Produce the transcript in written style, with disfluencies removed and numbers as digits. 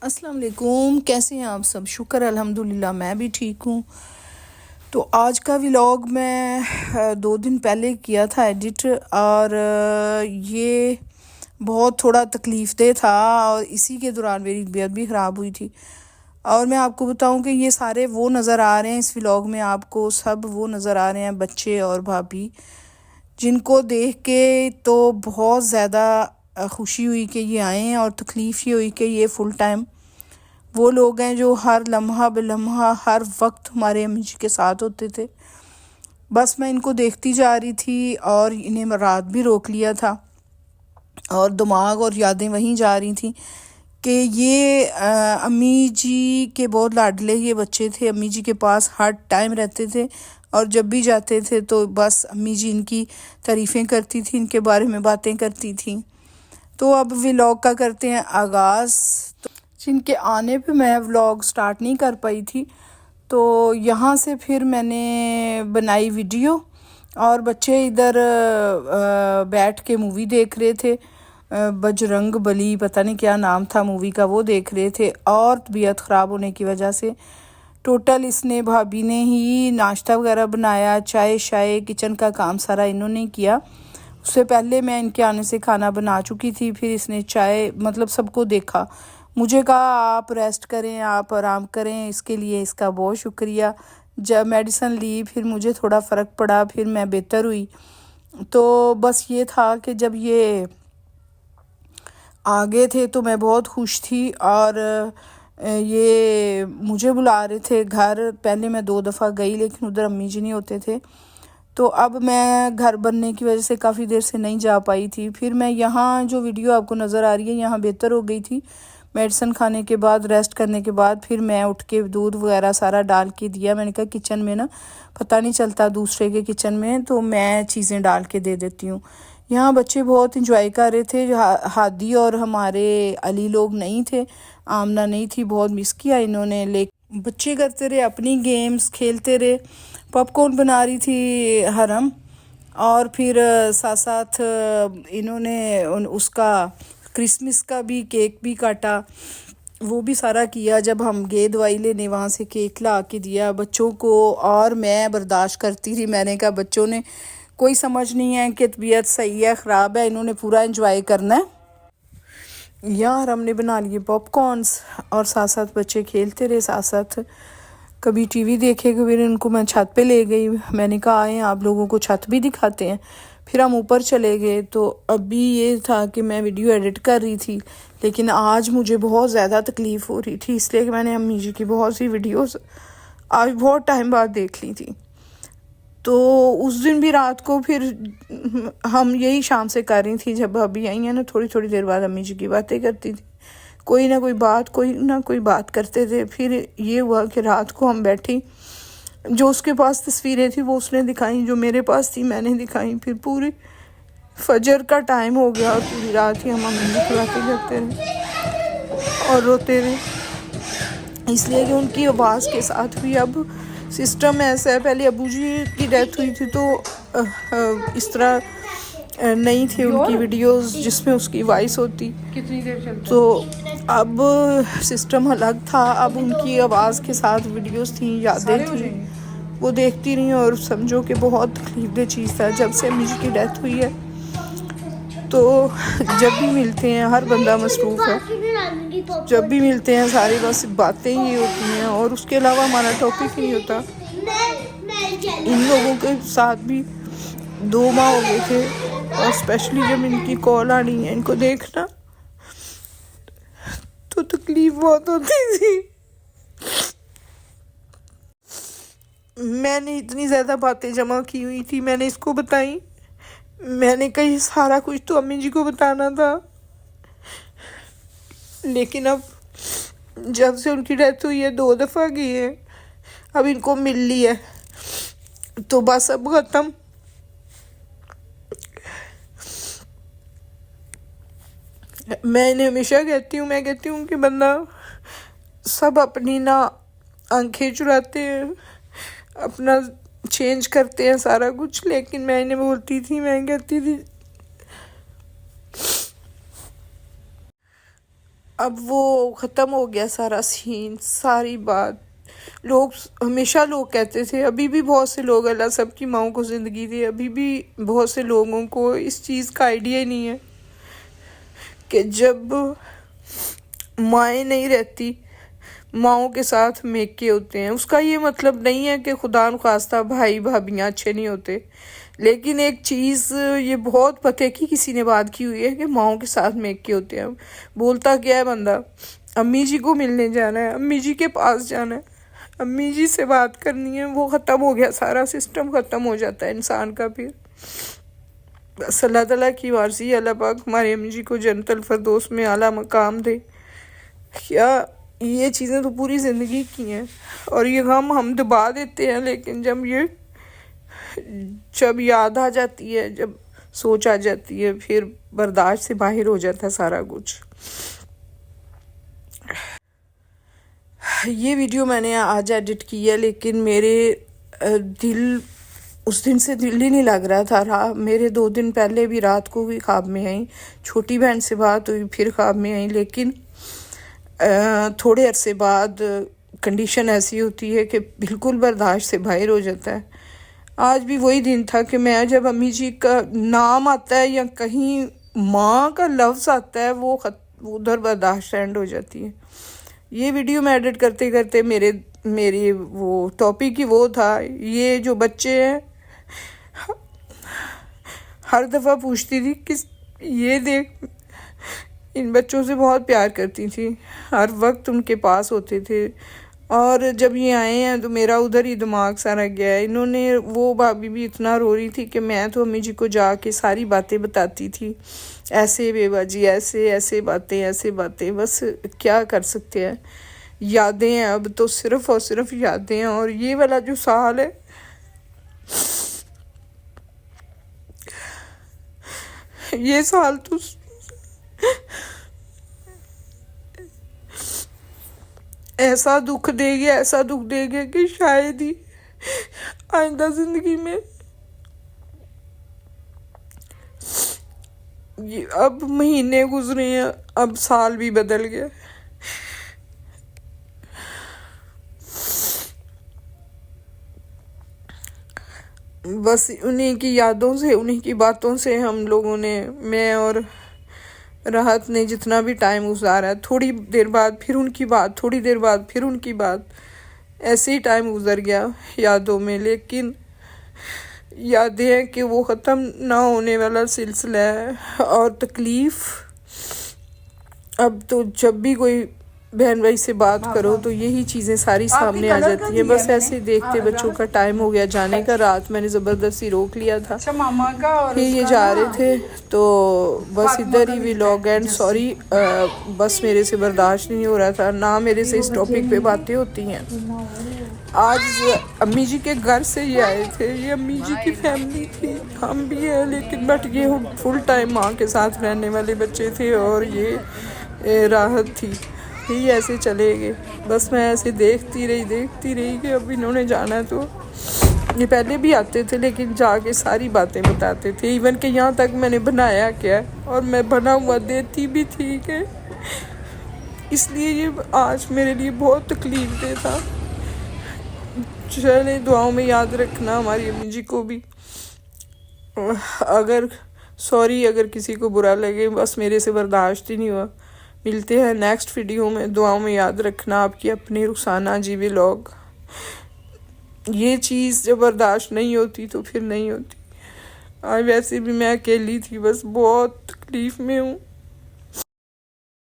अस्सलाम वालेकुम। कैसे हैं आप सब? शुक्र अल्हम्दुलिल्लाह मैं भी ठीक हूँ। तो आज का व्लॉग मैं 2 दिन पहले किया था एडिट, और ये बहुत थोड़ा तकलीफ़देह था और इसी के दौरान मेरी तबीयत भी ख़राब हुई थी। और मैं आपको बताऊं कि ये सारे वो नज़र आ रहे हैं इस व्लॉग में, आपको सब वो नज़र आ रहे हैं, बच्चे और भाभी, जिनको देख के तो बहुत ज़्यादा खुशी हुई कि ये आए हैं, और तकलीफ़ ये हुई कि ये फ़ुल टाइम वो लोग हैं जो हर लम्हा बेलम्हा हर वक्त हमारे अम्मी जी के साथ होते थे। बस मैं इनको देखती जा रही थी और इन्हें रात भी रोक लिया था, और दिमाग और यादें वहीं जा रही थी कि ये अम्मी जी के बहुत लाडले ये बच्चे थे। अम्मी जी के पास हर टाइम रहते थे, और जब भी जाते थे तो बस अम्मी जी इनकी तारीफ़ें करती थी, इनके बारे में बातें करती थी। तो अब व्लॉग का करते हैं आगाज़। तो जिनके आने पे मैं व्लॉग स्टार्ट नहीं कर पाई थी, तो यहाँ से फिर मैंने बनाई वीडियो, और बच्चे इधर बैठ के मूवी देख रहे थे। बजरंग बली पता नहीं क्या नाम था मूवी का, वो देख रहे थे। और तबीयत ख़राब होने की वजह से टोटल इसने भाभी ने ही नाश्ता वगैरह बनाया, चाय शाय किचन का काम सारा इन्होंने किया। उससे पहले मैं इनके आने से खाना बना चुकी थी। फिर इसने चाय मतलब सबको देखा, मुझे कहा आप रेस्ट करें, आप आराम करें, इसके लिए इसका बहुत शुक्रिया। जब मेडिसिन ली फिर मुझे थोड़ा फ़र्क पड़ा, फिर मैं बेहतर हुई। तो बस ये था कि जब ये आ गए थे तो मैं बहुत खुश थी, और ये मुझे बुला रहे थे घर। पहले मैं 2 दफ़ा गई, लेकिन उधर अम्मी जी नहीं होते थे, तो अब मैं घर बनने की वजह से काफ़ी देर से नहीं जा पाई थी। फिर मैं यहाँ जो वीडियो आपको नज़र आ रही है, यहाँ बेहतर हो गई थी। मेडिसिन खाने के बाद, रेस्ट करने के बाद, फिर मैं उठ के दूध वगैरह सारा डाल के दिया। मैंने कहा किचन में ना पता नहीं चलता दूसरे के किचन में, तो मैं चीज़ें डाल के दे देती हूँ। यहाँ बच्चे बहुत इंजॉय कर रहे थे। हादी और हमारे अली लोग नहीं थे, आमना नहीं थी, बहुत मिस किया इन्होंने। ले बच्चे करते रहे अपनी गेम्स, खेलते रहे। पॉपकॉर्न बना रही थी हरम, और फिर साथ साथ इन्होंने उसका क्रिसमस का भी केक भी काटा, वो भी सारा किया। जब हम गए दवाई लेने, वहाँ से केक ला के दिया बच्चों को, और मैं बर्दाश्त करती रही। मैंने कहा बच्चों ने कोई समझ नहीं है कि तबीयत सही है ख़राब है, इन्होंने पूरा एंजॉय करना है। यार हमने बना लिए पॉपकॉर्न्स, और साथ साथ बच्चे खेलते रहे, साथ साथ कभी टीवी देखे, कभी इनको मैं छत पे ले गई। मैंने कहा आए आप लोगों को छत भी दिखाते हैं। फिर हम ऊपर चले गए। तो अभी ये था कि मैं वीडियो एडिट कर रही थी, लेकिन आज मुझे बहुत ज़्यादा तकलीफ़ हो रही थी, इसलिए कि मैंने अम्मी जी की बहुत सी वीडियोस आज बहुत टाइम बाद देख ली थी। तो उस दिन भी रात को फिर हम यही शाम से कर रही थी। जब भाभी आई हैं ना, थोड़ी थोड़ी देर बाद अम्मी जी की बातें करती थी, कोई ना कोई बात करते थे। फिर ये हुआ कि रात को हम बैठी, जो उसके पास तस्वीरें थी वो उसने दिखाई, जो मेरे पास थी मैंने दिखाई। फिर पूरी फजर का टाइम हो गया, और पूरी रात ही हम अम्मी की बातें करते रहे और रोते रहे, इसलिए कि उनकी आवाज़ के साथ भी अब सिस्टम ऐसा है। पहले अबू जी की डेथ हुई थी तो इस तरह नहीं थी उनकी वीडियोस जिसमें उसकी वॉइस होती, कितनी देर चलती, तो अब सिस्टम अलग था। अब उनकी आवाज़ के साथ वीडियोस थी, यादें थी, वो देखती रही। और समझो कि बहुत तकलीफदेह चीज़ था। जब से अम्मी जी की डेथ हुई है तो जब भी मिलते हैं, हर बंदा मसरूफ़ है, जब भी मिलते हैं सारी बस बातें ही होती हैं, और उसके अलावा हमारा टॉपिक ही नहीं होता। इन लोगों के साथ भी 2 माह हो गए थे, और स्पेशली जब इनकी कॉल आनी है इनको देखना, तो तकलीफ बहुत होती थी। मैंने इतनी ज़्यादा बातें जमा की हुई थी, मैंने इसको बताई। मैंने कहा सारा कुछ तो अम्मी जी को बताना था, लेकिन अब जब से उनकी डेथ हुई है 2 दफ़ा गई है, अब इनको मिल ली है तो बस अब ख़त्म। मैं इन्हें हमेशा कहती हूँ कि बंदा सब अपनी ना आंखें चुराते हैं, अपना चेंज करते हैं सारा कुछ, लेकिन मैं इन्हें बोलती थी, मैं कहती थी अब वो ख़त्म हो गया सारा सीन, सारी बात। लोग हमेशा लोग कहते थे, अभी भी बहुत से लोग, अल्लाह सबकी माओं को ज़िंदगी दी, अभी भी बहुत से लोगों को इस चीज़ का आइडिया ही नहीं है कि जब माएँ नहीं रहती, माओं के साथ मेके होते हैं। उसका ये मतलब नहीं है कि खुदा न खास्ता भाई भाभियाँ अच्छे नहीं होते, लेकिन एक चीज़ ये बहुत पते की किसी ने बात की हुई है कि माओं के साथ मेके होते हैं। बोलता क्या है बंदा, अम्मी जी को मिलने जाना है, अम्मी जी के पास जाना है, अम्मी जी से बात करनी है, वो ख़त्म हो गया, सारा सिस्टम ख़त्म हो जाता है इंसान का। फिर बस अल्लाह ताला की मर्ज़ी, अल्लाह पाक हमारी अम्मी जी को जन्नतुल फिरदौस में आला मकाम दे। क्या ये चीज़ें तो पूरी ज़िंदगी की हैं और ये गम हम दबा देते हैं, लेकिन जब याद आ जाती है, जब सोच आ जाती है, फिर बर्दाश्त से बाहर हो जाता है सारा कुछ। ये वीडियो मैंने आज एडिट की है, लेकिन मेरे दिल उस दिन से दिल ही नहीं लग रहा था। मेरे 2 दिन पहले भी रात को भी ख्वाब में आई, छोटी बहन से बात हुई, फिर ख्वाब में आई, लेकिन थोड़े अरसे बाद कंडीशन ऐसी होती है कि बिल्कुल बर्दाश्त से बाहर हो जाता है। आज भी वही दिन था कि मैं जब अम्मी जी का नाम आता है या कहीं माँ का लफ्ज़ आता है, वो उधर बर्दाश्त एंड हो जाती है। ये वीडियो मैं एडिट करते करते मेरी वो टॉपिक ही वो था, ये जो बच्चे हैं, हर दफ़ा पूछती थी कि ये देख, इन बच्चों से बहुत प्यार करती थी, हर वक्त उनके पास होते थे। और जब ये आए हैं तो मेरा उधर ही दिमाग सारा गया है। इन्होंने, वो भाभी भी इतना रो रही थी कि मैं तो अम्मी जी को जाके सारी बातें बताती थी, ऐसे बेबाजी, ऐसे बातें, बस क्या कर सकते हैं। यादें हैं, अब तो सिर्फ़ और सिर्फ यादें हैं। और ये वाला जो साल है, ये साल तो ऐसा दुख देगा कि शायद ही आइंदा ज़िंदगी में, ये अब महीने गुजरे हैं, अब साल भी बदल गया। बस उन्हीं की यादों से, उन्हीं की बातों से हम लोगों ने, मैं और राहत ने जितना भी टाइम गुजारा, थोड़ी देर बाद फिर उनकी बात, थोड़ी देर बाद फिर उनकी बात, ऐसे ही टाइम गुजर गया यादों में। लेकिन यादें हैं कि वो ख़त्म ना होने वाला सिलसिला है। और तकलीफ़, अब तो जब भी कोई बहन भाई से बात करो तो यही चीज़ें सारी सामने आ जाती हैं। बस ऐसे देखते बच्चों का टाइम हो गया जाने का, रात मैंने ज़बरदस्ती रोक लिया था। अच्छा मामा का, और फिर ये जा रहे थे तो बस इधर ही व्लॉग एंड सॉरी, बस मेरे से बर्दाश्त नहीं हो रहा था, ना मेरे से इस टॉपिक पे बातें होती हैं। आज अम्मी जी के घर से ये आए थे, ये अम्मी जी की फैमिली थी, हम भी हैं, लेकिन बट ये फुल टाइम माँ के साथ रहने वाले बच्चे थे और ये राहत थी। ही ऐसे चले गए। बस मैं ऐसे देखती रही कि अब इन्होंने जाना है। तो ये पहले भी आते थे, लेकिन जाके सारी बातें बताते थे, इवन कि यहाँ तक मैंने बनाया क्या और मैं बना हुआ देती भी थी कि, इसलिए ये आज मेरे लिए बहुत तकलीफ दे था। चले, दुआओं में याद रखना हमारी अम्मी जी को भी। अगर किसी को बुरा लगे, बस मेरे से बर्दाश्त ही नहीं हुआ। मिलते हैं नेक्स्ट वीडियो में, दुआओं में याद रखना आपकी अपनी रुखसाना जी व्लॉग। ये चीज़ जब बर्दाश्त नहीं होती तो फिर नहीं होती। आज वैसे भी मैं अकेली थी, बस बहुत तकलीफ़ में हूँ।